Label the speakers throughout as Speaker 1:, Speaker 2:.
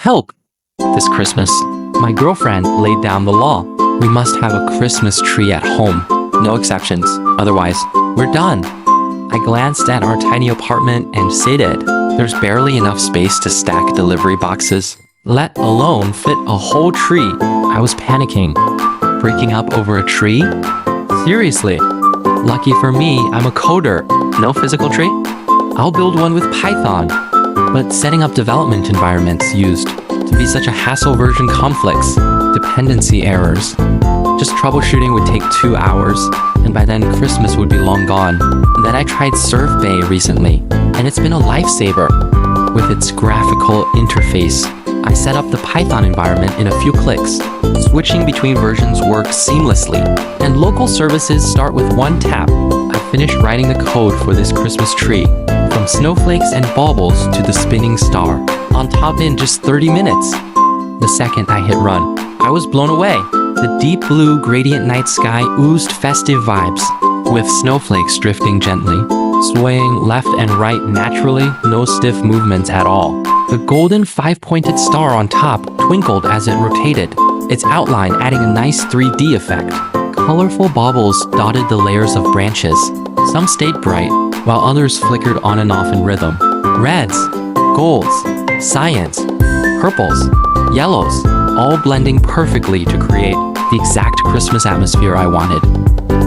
Speaker 1: Help! This Christmas, my girlfriend laid down the law. We must have a Christmas tree at home. No exceptions. Otherwise, we're done. I glanced at our tiny apartment and stated, there's barely enough space to stack delivery boxes, let alone fit a whole tree. I was panicking. Breaking up over a tree? Seriously. Lucky for me, I'm a coder. No physical tree? I'll build one with Python. But setting up development environments used to be such a hassle version conflicts, dependency errors. Just troubleshooting would take 2 hours, and by then Christmas would be long gone. Then I tried ServBay recently, and it's been a lifesaver. With its graphical interface, I set up the Python environment in a few clicks. Switching between versions works seamlessly, and local services start with one tap. I finished writing the code for this Christmas tree, from snowflakes and baubles to the spinning star, on top in just 30 minutes. The second I hit run, I was blown away. The deep blue gradient night sky oozed festive vibes, with snowflakes drifting gently, swaying left and right naturally, no stiff movements at all. The golden 5-pointed star on top twinkled as it rotated, its outline adding a nice 3D effect. Colorful baubles dotted the layers of branches. Some stayed bright, while others flickered on and off in rhythm. Reds, golds, cyans, purples, yellows, all blending perfectly to create the exact Christmas atmosphere I wanted.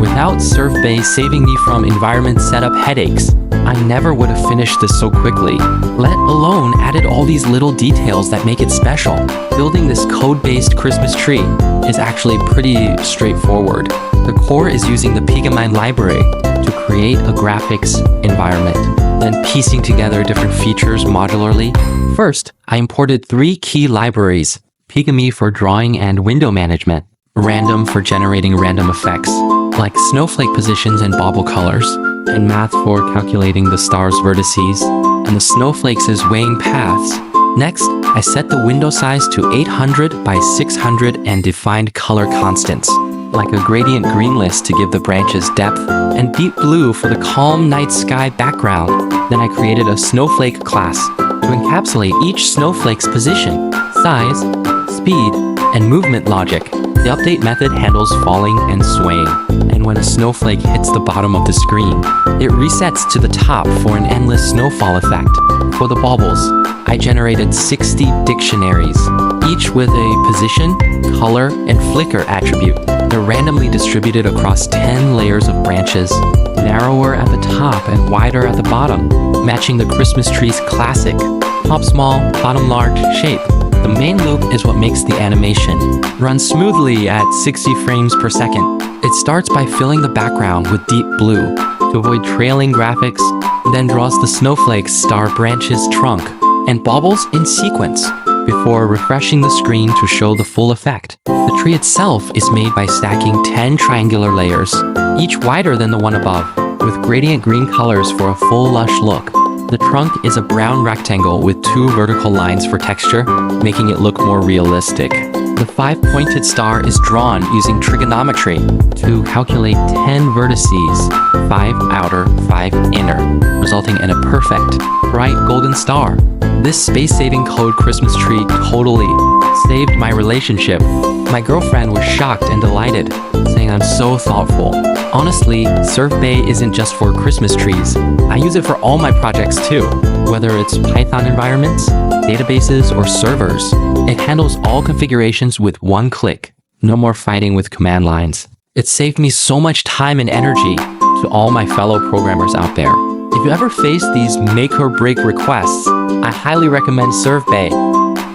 Speaker 1: Without ServBay saving me from environment setup headaches, I never would have finished this so quickly, let alone added all these little details that make it special. Building this code-based Christmas tree is actually pretty straightforward. The core is using the Pigmine library to create a graphics environment, then piecing together different features modularly. First, I imported 3 key libraries: Pigmy for drawing and window management, Random for generating random effects, like snowflake positions and bauble colors, and Math for calculating the star's vertices, and the snowflakes as weighing paths. Next, I set the window size to 800 by 600 and defined color constants, like a gradient green list to give the branches depth, and deep blue for the calm night sky background. Then I created a snowflake class to encapsulate each snowflake's position, size, speed, and movement logic. The update method handles falling and swaying, and when a snowflake hits the bottom of the screen, it resets to the top for an endless snowfall effect. For the baubles, I generated 60 dictionaries, each with a position, color, and flicker attribute. They're randomly distributed across 10 layers of branches, narrower at the top and wider at the bottom, matching the Christmas tree's classic top small, bottom large shape. The main loop is what makes the animation run smoothly at 60 frames per second. It starts by filling the background with deep blue to avoid trailing graphics, then draws the snowflake's star branches trunk and baubles in sequence before refreshing the screen to show the full effect. The tree itself is made by stacking 10 triangular layers, each wider than the one above, with gradient green colors for a full lush look. The trunk is a brown rectangle with 2 vertical lines for texture, making it look more realistic. The 5-pointed star is drawn using trigonometry to calculate 10 vertices, 5 outer, 5 inner, resulting in a perfect, bright golden star. This space-saving code Christmas tree totally saved my relationship. My girlfriend was shocked and delighted, saying I'm so thoughtful. Honestly, ServBay isn't just for Christmas trees. I use it for all my projects too, whether it's Python environments, databases, or servers. It handles all configurations with one click. No more fighting with command lines. It saved me so much time and energy. To all my fellow programmers out there, if you ever face these make or break requests, I highly recommend ServBay.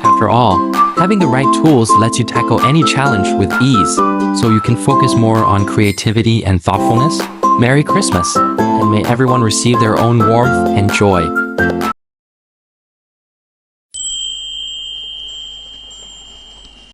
Speaker 1: After all, having the right tools lets you tackle any challenge with ease, so you can focus more on creativity and thoughtfulness. Merry Christmas, and may everyone receive their own warmth and joy.